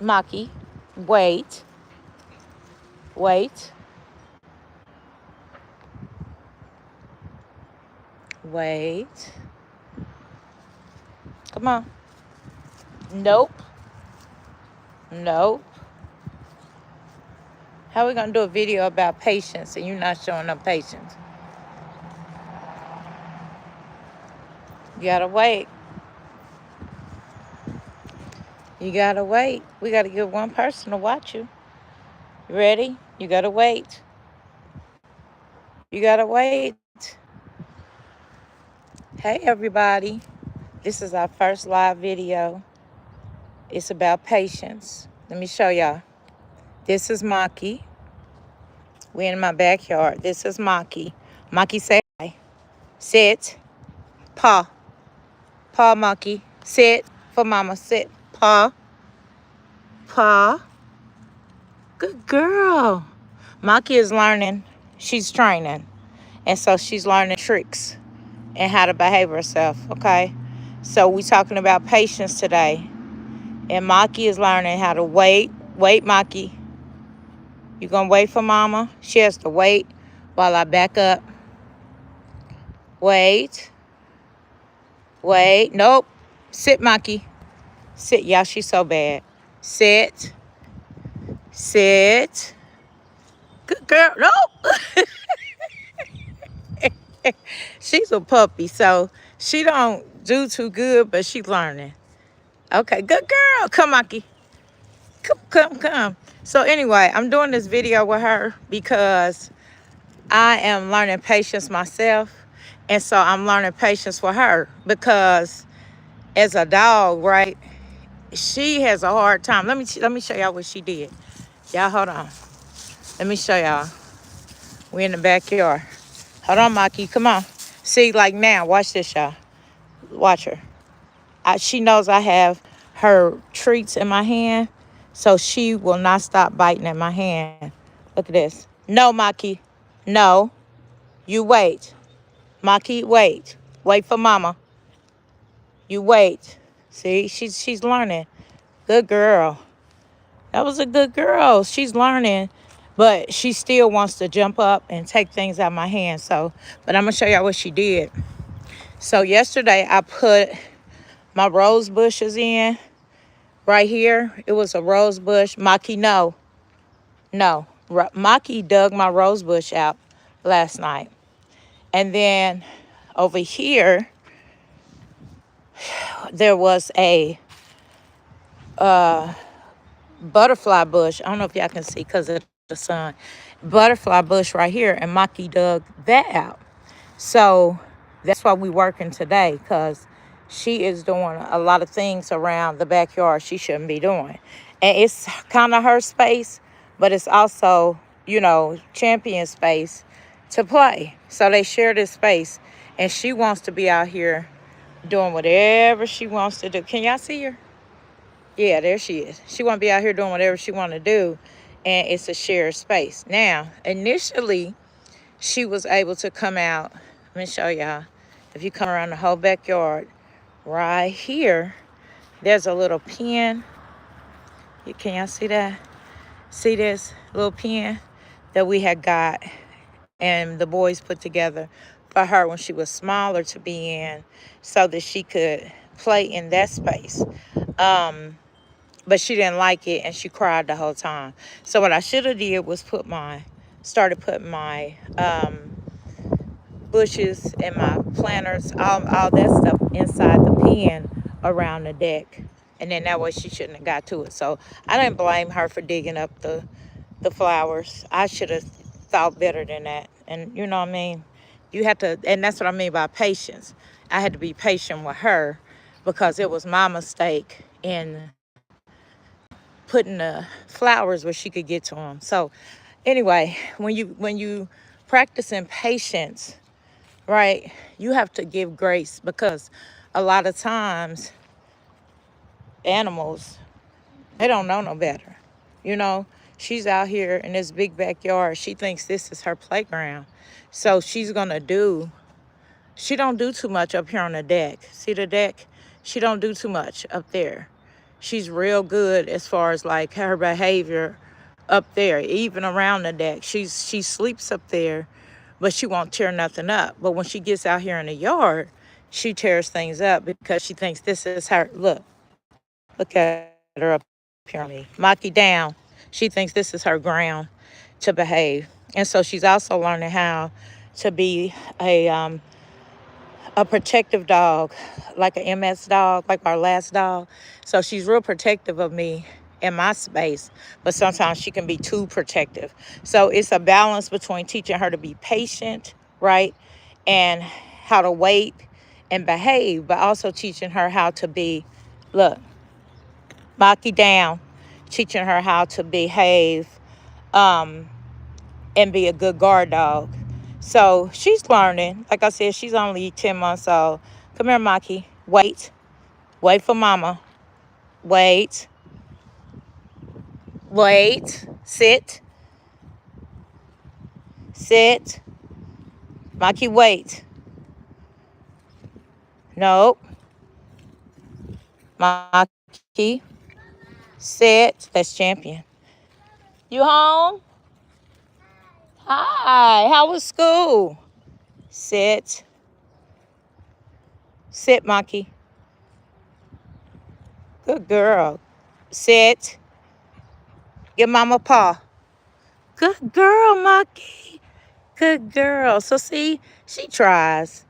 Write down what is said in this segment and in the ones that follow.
Maki, wait, wait, wait. Come on. Nope, nope. How are we gonna do a video about patience and you're not showing up patience? You gotta wait. You gotta wait. We gotta get one person to watch you. You ready? You gotta wait. You gotta wait. Hey everybody. This is our first live video. It's about patience. Let me show y'all. This is Maki. We're in my backyard. This is Maki. Maki, say hi. Sit. Paw. Paw, Maki. Sit. For mama. Sit. Paw. Paw. Good girl. Maki is learning. She's training. And so she's learning tricks and how to behave herself, okay? So we talking about patience today. And Maki is learning how to wait. Wait, Maki. You gonna wait for mama? She has to wait while I back up. Wait. Wait. Nope. Sit, Maki. Sit. Y'all, she's so bad. Sit. Sit. Good girl. Nope. She's a puppy, so she don't do too good, but she's learning. Okay, good girl. Come, Maki. Come. So anyway, I'm doing this video with her because I am learning patience myself. And so I'm learning patience with her because as a dog, right, she has a hard time. Let me show y'all what she did. Y'all, hold on. Let me show y'all. We're in the backyard. Hold on, Maki. Come on. See, like now, watch this, y'all. Watch her. She knows I have her treats in my hand, so she will not stop biting at my hand. Look at this. No, Maki. No. You wait. Maki, wait. Wait for mama. You wait. See, she's learning. Good girl. That was a good girl. She's learning, but she still wants to jump up and take things out of my hand. So, but I'm going to show y'all what she did. So yesterday I put my rose bushes in right here. It was a rose bush. Maki, no. Maki dug my rose bush out last night. And then over here, there was a butterfly bush. I don't know if y'all can see because of the sun. Butterfly bush right here, and Maki dug that out. So that's why we working today, because she is doing a lot of things around the backyard she shouldn't be doing. And it's kind of her space, but it's also, champion space to play. So they share this space, and she wants to be out here doing whatever she wants to do. Can y'all see her? Yeah, there she is. She want to be out here doing whatever she want to do, and it's a shared space. Now, initially, she was able to come out. Let me show y'all. If you come around the whole backyard, right here, there's a little pen. Can y'all see that? See this little pen that we had got and the boys put together for her when she was smaller to be in so that she could play in that space. But she didn't like it and she cried the whole time. So what I should have did was started putting my bushes and my planters, all that stuff inside the pen around the deck. And then that way she shouldn't have got to it. So I didn't blame her for digging up the flowers. I should have thought better than that. And you know what I mean? You have to, and that's what I mean by patience. I had to be patient with her because it was my mistake in putting the flowers where she could get to them. So anyway, when you practicing patience, right, you have to give grace because a lot of times animals, they don't know no better. She's out here in this big backyard. She thinks this is her playground. So she don't do too much up here on the deck. See the deck? She don't do too much up there. She's real good as far as like her behavior up there, even around the deck. She sleeps up there, but she won't tear nothing up. But when she gets out here in the yard, she tears things up because she thinks this is her. Look at her up here on me. Maki down. She thinks this is her ground to behave. And so she's also learning how to be a protective dog, like an MS dog, like our last dog. So she's real protective of me in my space, but sometimes she can be too protective. So it's a balance between teaching her to be patient, right? And how to wait and behave, but also teaching her how to be, look, Maki down, teaching her how to behave um, and be a good guard dog. So she's learning. Like I said, she's only 10 months old. Come here, Maki. Wait. Wait for mama. Wait. Wait. Sit. Sit. Maki, wait. Nope. Maki. Sit. That's champion. You home? Hi. How was school? Sit. Sit, Maki. Good girl. Sit. Give mama a paw. Good girl, Maki. Good girl. So see, she tries.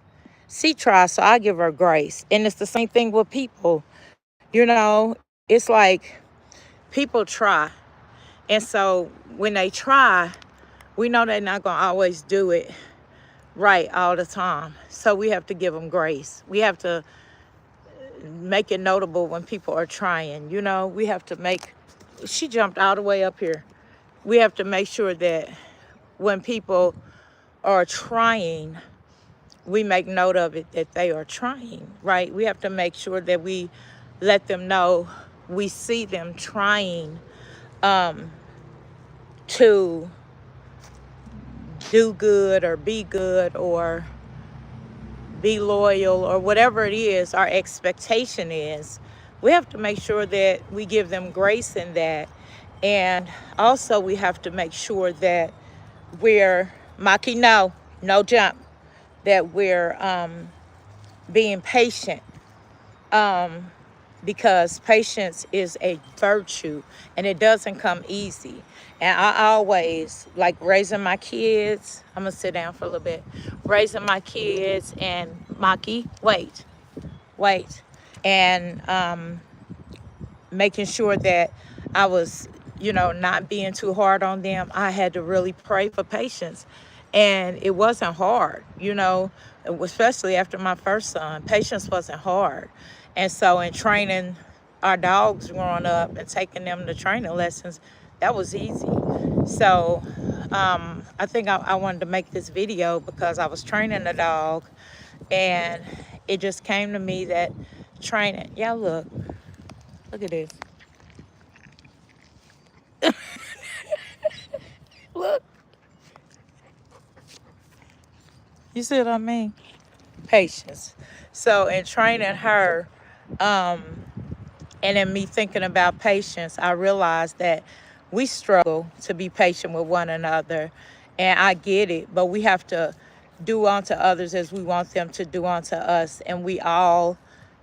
She tries, so I give her grace. And it's the same thing with people. You know, it's like people try. And so when they try, we know they're not going to always do it right all the time. So we have to give them grace. We have to make it notable when people are trying. You know, we have to make, she jumped all the way up here. We have to make sure that when people are trying, we make note of it that they are trying, right? We have to make sure that we let them know we see them trying to do good or be loyal or whatever it is our expectation is. We have to make sure that we give them grace in that. And also we have to make sure that we're, Maki, no jump, that we're being patient, because patience is a virtue and it doesn't come easy. And I always like raising my kids. I'm gonna sit down for a little bit. Raising my kids and Maki, wait, and making sure that I was, not being too hard on them. I had to really pray for patience. And it wasn't hard, especially after my first son. Patience wasn't hard. And so in training our dogs growing up and taking them to training lessons, that was easy. So I think I wanted to make this video because I was training the dog and it just came to me that training, yeah, look at this. Look, you see what I mean? Patience. So in training her, and in me thinking about patience, I realized that we struggle to be patient with one another. And I get it, but we have to do unto others as we want them to do unto us. And we all,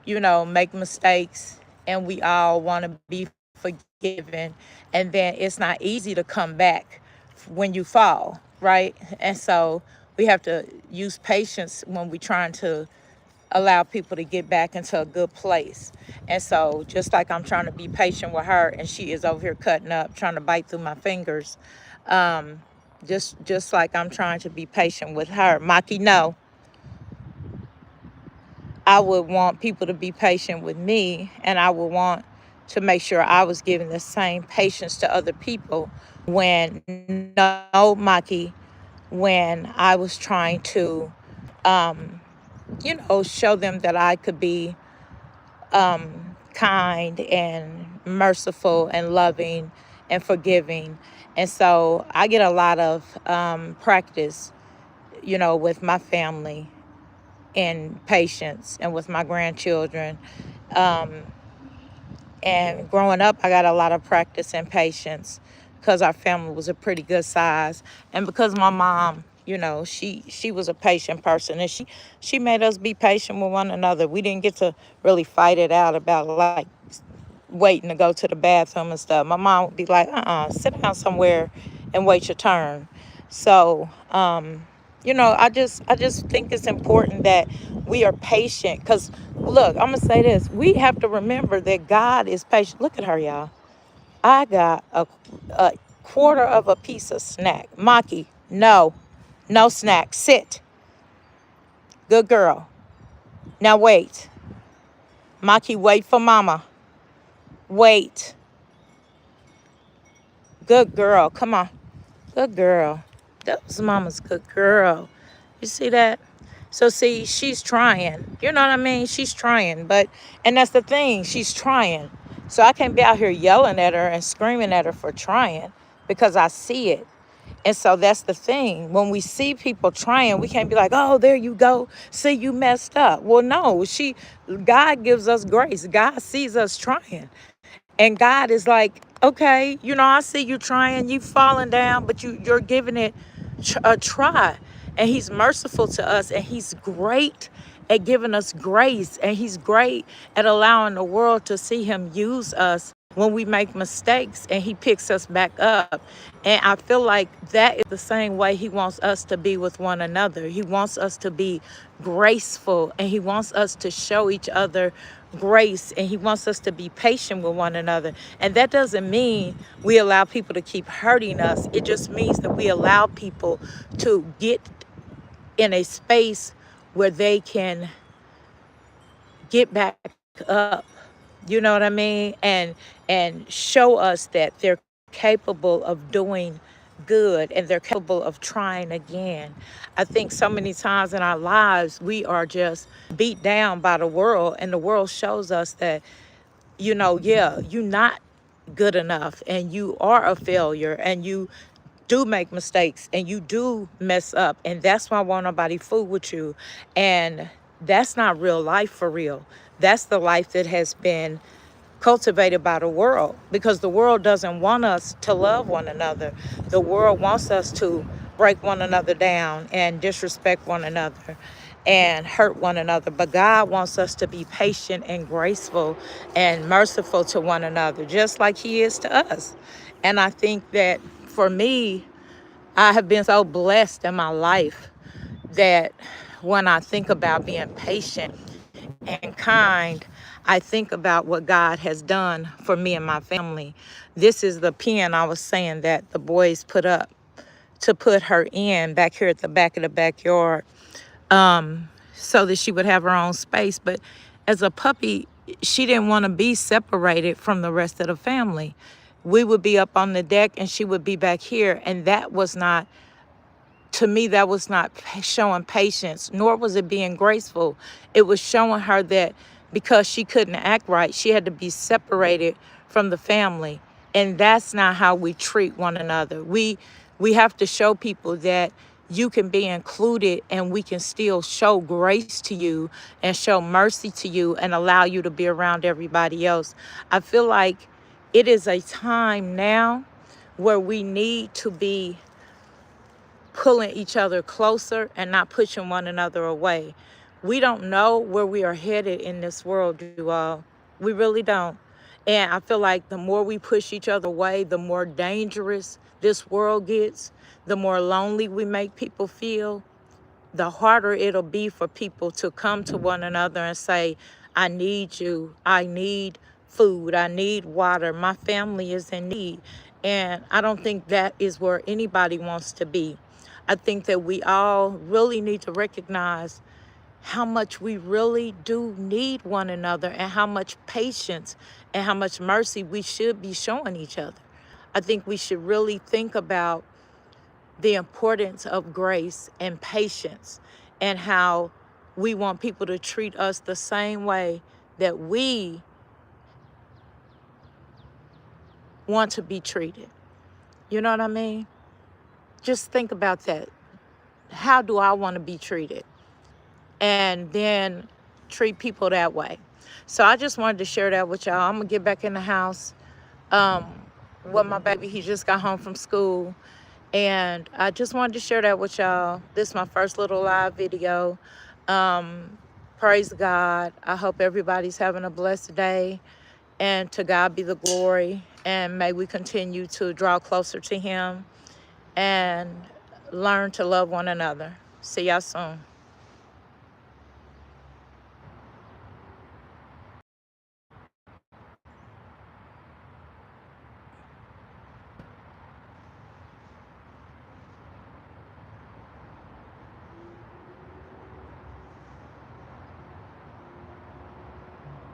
make mistakes and we all want to be forgiven. And then it's not easy to come back when you fall, right? And so we have to use patience when we're trying to allow people to get back into a good place. And so just like I'm trying to be patient with her and she is over here cutting up, trying to bite through my fingers, just like I'm trying to be patient with her. Maki, no. I would want people to be patient with me, and I would want to make sure I was giving the same patience to other people when, no, Maki, when I was trying to, show them that I could be kind and merciful and loving and forgiving. And so I get a lot of practice, with my family and patience and with my grandchildren. And growing up, I got a lot of practice and patience because our family was a pretty good size. And because my mom, you know, she was a patient person, and she made us be patient with one another. We didn't get to really fight it out about like waiting to go to the bathroom and stuff. My mom would be like, sit down somewhere and wait your turn. So, you know, I just think it's important that we are patient. Because, look, I'm going to say this. We have to remember that God is patient. Look at her, y'all. I got a quarter of a piece of snack. Maki, no. No snack. Sit. Good girl. Now wait. Maki, wait for mama. Wait. Good girl. Come on. Good girl. That was mama's good girl. You see that? So see, she's trying. You know what I mean? She's trying. And that's the thing. She's trying. So I can't be out here yelling at her and screaming at her for trying because I see it. And so that's the thing. When we see people trying, we can't be like, oh, there you go. See, you messed up. Well, no, God gives us grace. God sees us trying. And God is like, okay, you know, I see you trying, you falling down, but you're giving it a try. And he's merciful to us, and he's great at giving us grace, and he's great at allowing the world to see him use us when we make mistakes, and he picks us back up. And I feel like that is the same way he wants us to be with one another. He wants us to be graceful, and he wants us to show each other grace, and he wants us to be patient with one another. And that doesn't mean we allow people to keep hurting us. It just means that we allow people to get in a space where they can get back up. You know what I mean? And show us that they're capable of doing good, and they're capable of trying again. I think so many times in our lives we are just beat down by the world, and the world shows us that, you know, yeah, you're not good enough, and you are a failure, and you do make mistakes, and you do mess up, and that's why I want nobody fool with you. And that's not real life for real. That's the life that has been cultivated by the world, because the world doesn't want us to love one another. The world wants us to break one another down and disrespect one another and hurt one another. But God wants us to be patient and graceful and merciful to one another, just like he is to us. And I think that for me, I have been so blessed in my life that when I think about being patient and kind, I think about what God has done for me and my family. This is the pen I was saying that the boys put up to put her in back here at the back of the backyard, so that she would have her own space. But as a puppy, she didn't want to be separated from the rest of the family. We would be up on the deck and she would be back here. And that was not, to me, that was not showing patience, nor was it being graceful. It was showing her that because she couldn't act right, she had to be separated from the family. And that's not how we treat one another. We have to show people that you can be included, and we can still show grace to you and show mercy to you and allow you to be around everybody else. I feel like it is a time now where we need to be pulling each other closer and not pushing one another away. We don't know where we are headed in this world, you all. We really don't. And I feel like the more we push each other away, the more dangerous this world gets, the more lonely we make people feel, the harder it'll be for people to come to one another and say, I need you. I need food. I need water. My family is in need. And I don't think that is where anybody wants to be. I think that we all really need to recognize how much we really do need one another, and how much patience and how much mercy we should be showing each other. I think we should really think about the importance of grace and patience, and how we want people to treat us the same way that we want to be treated. You know what I mean? Just think about that. How do I want to be treated? And then treat people that way. So I just wanted to share that with y'all. I'm gonna get back in the house um, with my baby. He just got home from school, and I just wanted to share that with y'all. This is my first little live video. Praise God. I hope everybody's having a blessed day, and to God be the glory. And may we continue to draw closer to Him and learn to love one another. See y'all soon.